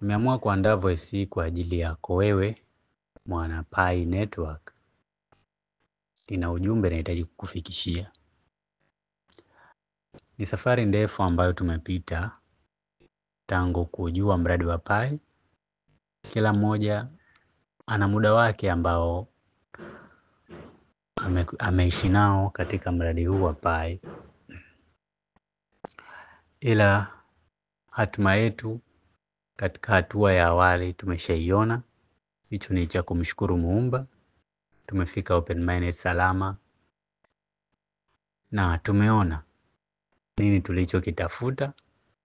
Nimeamua kuandaa voice hii kwa ajili yako wewe mwana Pi Network. Nina ujumbe nahitaji kukufikishia. Ni safari ndefu ambayo tumepita tangu kujua mradi wa Pi. Kila mmoja ana muda wake ambao ameishi nao katika mradi huu wa Pi. Ila hatima yetu katika hatua ya awali tumeshaiona. Hicho ni cha kumshukuru Muumba. Tumefika Open Mainnet salama na tumeona nini tulichokitafuta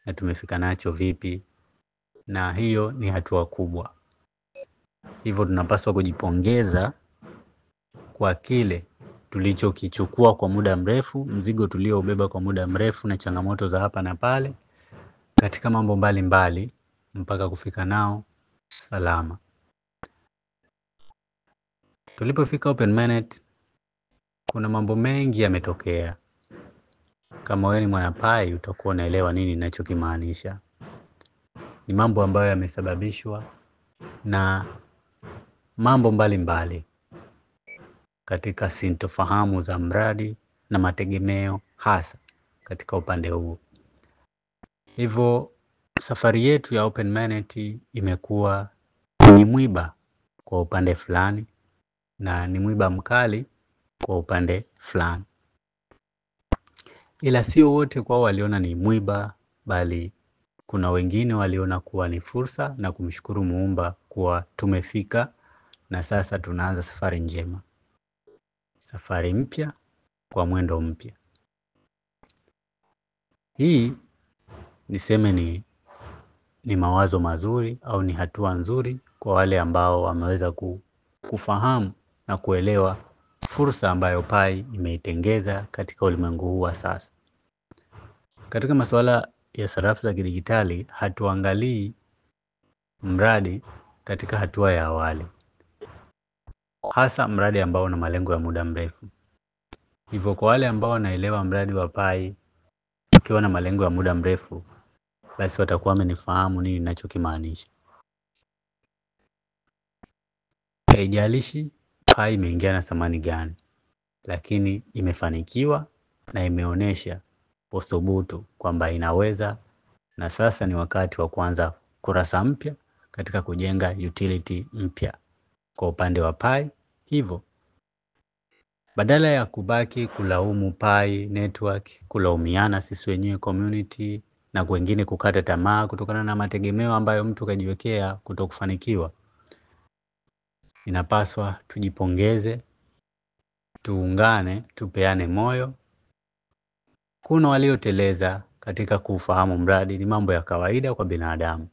na tumefika nacho vipi, na hiyo ni hatua kubwa. Hivyo tunapaswa kujipongeza kwa kile tulichokichukua kwa muda mrefu, mzigo tulioubeba kwa muda mrefu na changamoto za hapa na pale katika mambo mbalimbali mpaka kufika nao salama. Tulipofika Open Mainnet kuna mambo mengi yametokea. Kama wewe ni mwana Pi utakuwa unaelewa nini ninachokimaanisha. Ni mambo ambayo yamesababishwa na mambo mbalimbali katika sintofahamu za mradi na mategemeo hasa katika upande huu. Hivyo safari yetu ya Open Mainnet imekuwa ni mwiba kwa upande fulani na ni mwiba mkali kwa upande fulani. Ila sio wote kwao waliona ni mwiba, bali kuna wengine waliona kuwa ni fursa na kumshukuru Muumba kuwa tumefika na sasa tunaanza safari njema. Safari mpya kwa mwendo mpya. Hii niseme ni mawazo mazuri au ni hatua nzuri kwa wale ambao wameweza kufahamu na kuelewa fursa ambayo Pi imeitengeza katika ulimwengu huu wa sasa. Katika masuala ya sarafu za kidijitali hatuangalii mradi katika hatua ya awali. Hasa mradi ambao una malengo ya muda mrefu. Hivyo kwa wale ambao wanaelewa mradi wa Pi ukiwa na malengo ya muda mrefu, basi watakuwa wamenifahamu nini ninachokimaanisha. Haijalishi Pi imeingia na thamani gani, lakini imefanikiwa na imeonesha uthubutu kwamba inaweza, na sasa ni wakati wa kuanza kurasa mpya katika kujenga utility mpya kwa upande wa Pi. Hivyo badala ya kubaki kulaumu Pi Network, kulaumiana sisi wenyewe community na wengine kukata tamaa kutokana na mategemeo ambayo mtu kajiwekea kutokufanikiwa, inapaswa tujipongeze, tuungane, tupeane moyo. Kuna walioteleza katika kufahamu mradi, ni mambo ya kawaida kwa binadamu.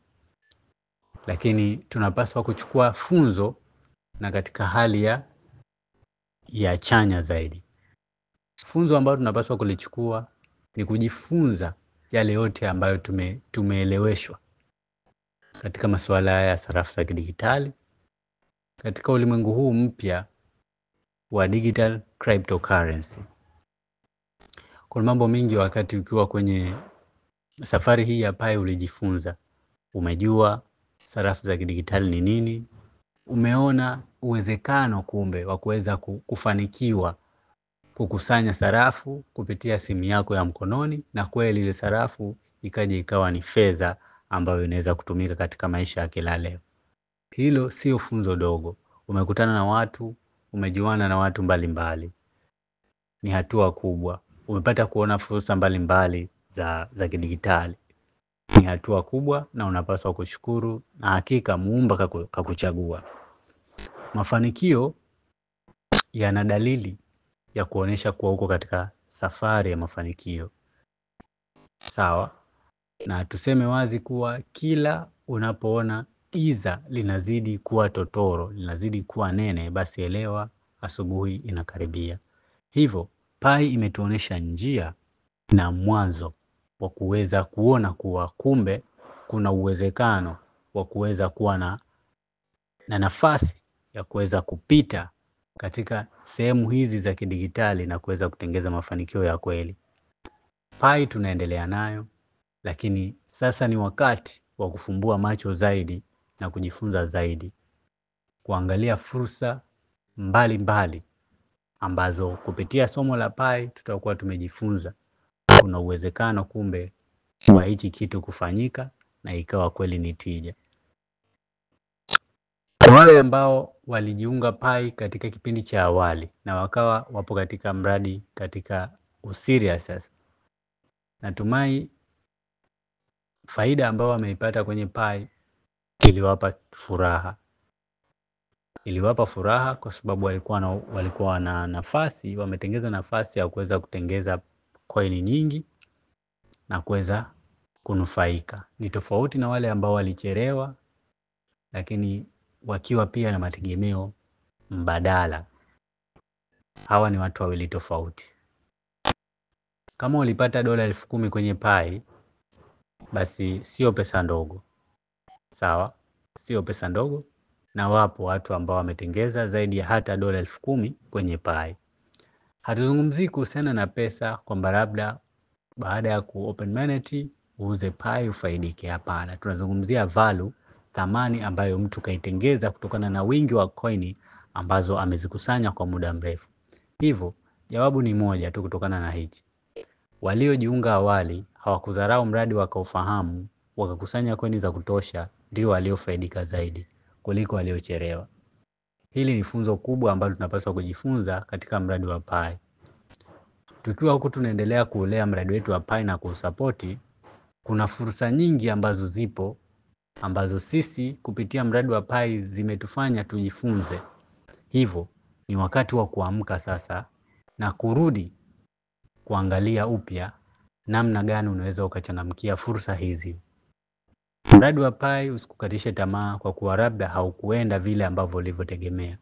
Lakini tunapaswa kuchukua funzo na katika hali ya chanya zaidi. Funzo ambayo tunapaswa kulichukua ni kujifunza yale yote ambayo tumeeleweshwa katika masuala ya sarafu za kidijitali katika ulimwengu huu mpya wa digital cryptocurrency. Kuna mambo mingi wakati ukiwa kwenye safari hii ya Pi ulijifunza. Umejua sarafu za kidijitali ni nini, umeona uwezekano kumbe wa kuweza kufanikiwa kukusanya sarafu kupitia simu yako ya mkononi, na kweli ile sarafu ikaja ikawa ni fedha ambayo inaweza kutumika katika maisha ya kila leo. Hilo sio funzo dogo. Umekutana na watu, umejuana na watu mbalimbali. Ni hatua kubwa. Umepata kuona fursa mbalimbali za kidijitali. Ni hatua kubwa na unapaswa kushukuru, na hakika Muumba kakuchagua. Mafanikio yana dalili ya kuonesha kuwa uko katika safari ya mafanikio. Sawa? Na tuseme wazi kuwa kila unapoona giza linazidi kuwa totoro, linazidi kuwa nene, basi elewa asubuhi inakaribia. Hivyo Pi imetuonesha njia na mwanzo wa kuweza kuona kuwa kumbe kuna uwezekano wa kuweza kuwa na nafasi ya kuweza kupita katika sehemu hizi za kidijitali na kuweza kutengeza mafanikio ya kweli. Pi tunaendelea nayo, lakini sasa ni wakati wa kufumbua macho zaidi na kujifunza zaidi, kuangalia fursa mbalimbali ambazo kupitia somo la Pi tutakuwa tumejifunza kuna uwezekano kumbe wa hichi kitu kufanyika na ikawa kweli ni tija. Wale ambao walijiunga Pi katika kipindi cha awali na wakawa wapo katika mradi katika userious sasa, natumai faida ambao wameipata kwenye Pi iliwapa furaha. Iliwapa furaha kwa sababu walikuwa na nafasi, wametengeza nafasi ya kuweza kutengeza coin nyingi na kuweza kunufaika. Ni tofauti na wale ambao walichelewa lakini wakiwa pia na mategemeo mbadala. Hawa ni watu wawili tofauti. Kama ulipata $10,000 kwenye Pi, basi sio pesa ndogo. Sawa? Sio pesa ndogo, na wapo watu ambao wametengeza zaidi ya hata $10,000 kwenye Pi. Hatuzungumzii kuhusiana na pesa kwamba labda baada ya open mainnet uuze Pi ufaidike. Hapana, tunazungumzia value, thamani ambayo mtu kaitengeza kutokana na wingi wa coin ambazo amezikusanya kwa muda mrefu. Hivyo jawabu ni moja tu kutokana na hichi. Waliojiunga awali hawakudharau mradi wakaufahamu, wakakusanya coin za kutosha, ndio waliofaidika zaidi kuliko waliochelewa. Hili ni funzo kubwa ambalo tunapaswa kujifunza katika mradi wa Pi. Tukiwa huku tunaendelea kuulea mradi wetu wa Pi na kuusapoti, kuna fursa nyingi ambazo zipo ambazo sisi kupitia mradi wa Pi zimetufanya tujifunze. Hivyo ni wakati wa kuamka sasa na kurudi kuangalia upya namna gani unaweza ukachangamkia fursa hizi. Mradi wa Pi usikukatishe tamaa kwa kuwa labda haukuenda vile ambavyo ulivyotegemea.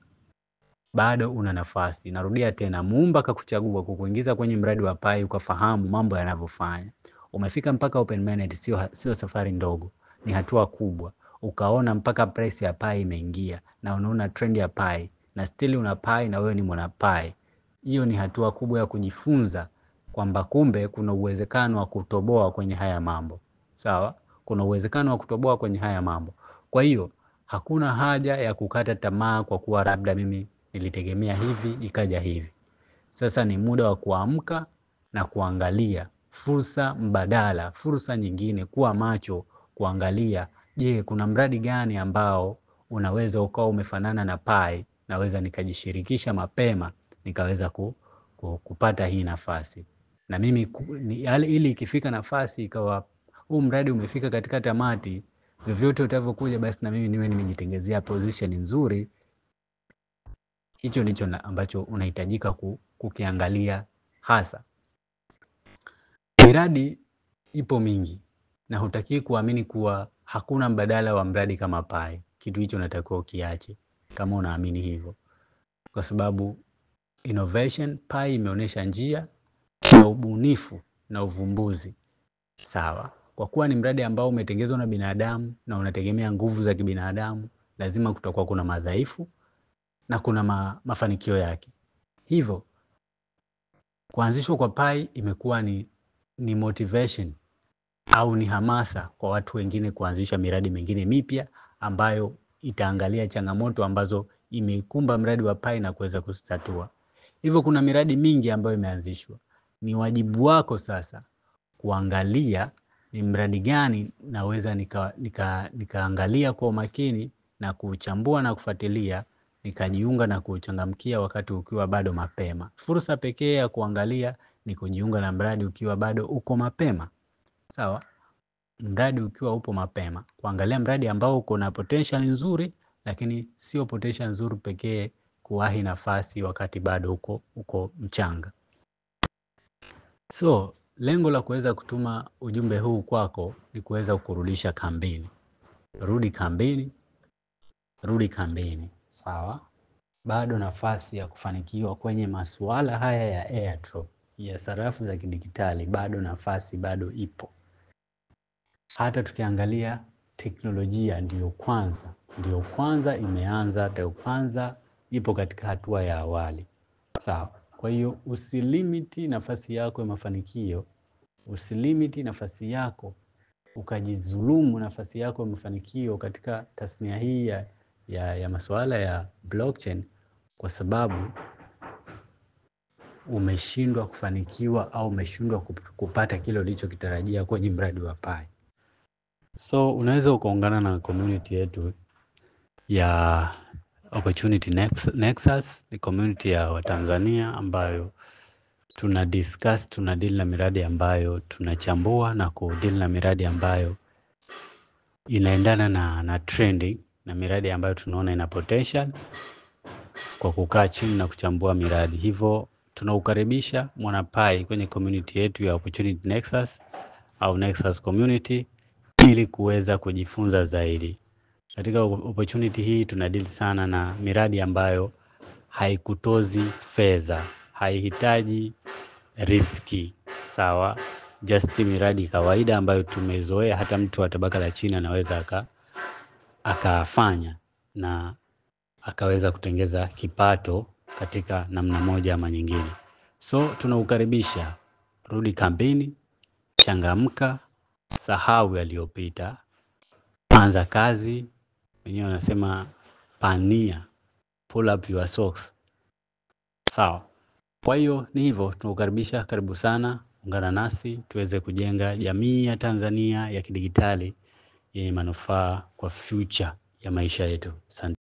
Bado una nafasi. Narudia tena, Muumba akakuchagua kukuingiza kwenye mradi wa Pi ukafahamu mambo yanavyofanya. Umefika mpaka open mainnet, sio safari ndogo, ni hatua kubwa. Ukaona mpaka price ya Pi imeingia na unaona trend ya Pi na still una Pi na wewe ni mwana Pi. Hiyo ni hatua kubwa ya kujifunza kwamba kumbe kuna uwezekano wa kutoboa kwenye haya mambo. Sawa? Kuna uwezekano wa kutoboa kwenye haya mambo. Kwa hiyo hakuna haja ya kukata tamaa kwa kuwa labda mimi nilitegemea hivi ikaja hivi. Sasa ni muda wa kuamka na kuangalia fursa mbadala, fursa nyingine, kuwa macho kuangalia, je, kuna mradi gani ambao unaweza ukawa umefanana na Pi, naweza nikajishirikisha mapema nikaweza kupata hii nafasi. Na mimi ili ikifika nafasi ikawa huu mradi umefika katika tamati, vyovyote utavyokuja basi na mimi niwe nimejitengezea position nzuri. Hicho ndicho ambacho unahitajika kukiangalia hasa. Miradi ipo mingi na hutaki kuamini kuwa hakuna mbadala wa mradi kama Pi. Kitu hicho unatakiwa ukiache kama unaamini hivyo. Kwa sababu innovation, Pi imeonyesha njia na ubunifu na uvumbuzi. Sawa. Kwa kuwa ni mradi ambao umetengezwa na binadamu na unategemea nguvu za kibinadamu, lazima kutakuwa kuna madhaifu na kuna mafanikio yake. Hivyo kuanzishwa kwa Pi imekuwa ni motivation au ni hamasa kwa watu wengine kuanzisha miradi mingine mipya ambayo itaangalia changamoto ambazo imekumba mradi wa Pi na kuweza kuzitatua. Hivyo kuna miradi mingi ambayo imeanzishwa. Ni wajibu wako sasa kuangalia ni mradi gani naweza nikaangalia kwa umakini na kuchambua na kufuatilia, nikajiunga na kuchangamkia wakati ukiwa bado mapema. Fursa pekee ya kuangalia ni kujiunga na mradi ukiwa bado uko mapema. Sawa? Mradi ukiwa upo mapema. Kuangalia mradi ambao uko na potential nzuri, lakini sio potential nzuri pekee kuwahi nafasi wakati bado uko mchanga. So, lengo la kuweza kutuma ujumbe huu kwako ni kuweza kukurudisha kambini. Rudi kambini, rudi kambini. Sawa? Bado nafasi ya kufanikiwa kwenye masuala haya ya airdrop, ya sarafu za kidijitali, bado nafasi bado ipo. Hata tukiangalia teknolojia ndiyo kwanza imeanza, ndiyo kwanza ipo katika hatua ya awali. Sawa. Kwa hiyo usilimiti nafasi yako ya mafanikio, usilimiti nafasi yako ukajizulumu nafasi yako ya mafanikio katika tasnia hii ya masuala ya blockchain kwa sababu umeshindwa kufanikiwa au umeshindwa kupata kile ulichokitarajia kwenye mradi wa Pi. So unaweza ukaungana na community yetu ya Opportunity Nexus. Ni community ya Watanzania ambayo tuna deal na miradi ambayo tunachambua na kudeal na miradi ambayo inaendana na trending na miradi ambayo tunaona ina potential kwa kukaa chini na kuchambua miradi. Hivyo tunaukaribisha mwana Pi kwenye community yetu ya Opportunity Nexus au Nexus Community ili kuweza kujifunza zaidi. Katika opportunity hii tunadeal sana na miradi ambayo haikutozi fedha, haihitaji riski, sawa? Just miradi kawaida ambayo tumezoea hata mtu wa tabaka la chini anaweza akafanya na akaweza kutengeza kipato katika namna moja ama nyingine. So tunaukaribisha, rudi kambini, changamka, sahau yaliyopita, anza kazi. Wenyewe wanasema pania, pull up your socks. Sawa. Kwa hiyo ni hivyo, tunakukaribisha, karibu sana, ungana nasi tuweze kujenga jamii ya Tanzania ya kidigitali yenye manufaa kwa future ya maisha yetu. Asante.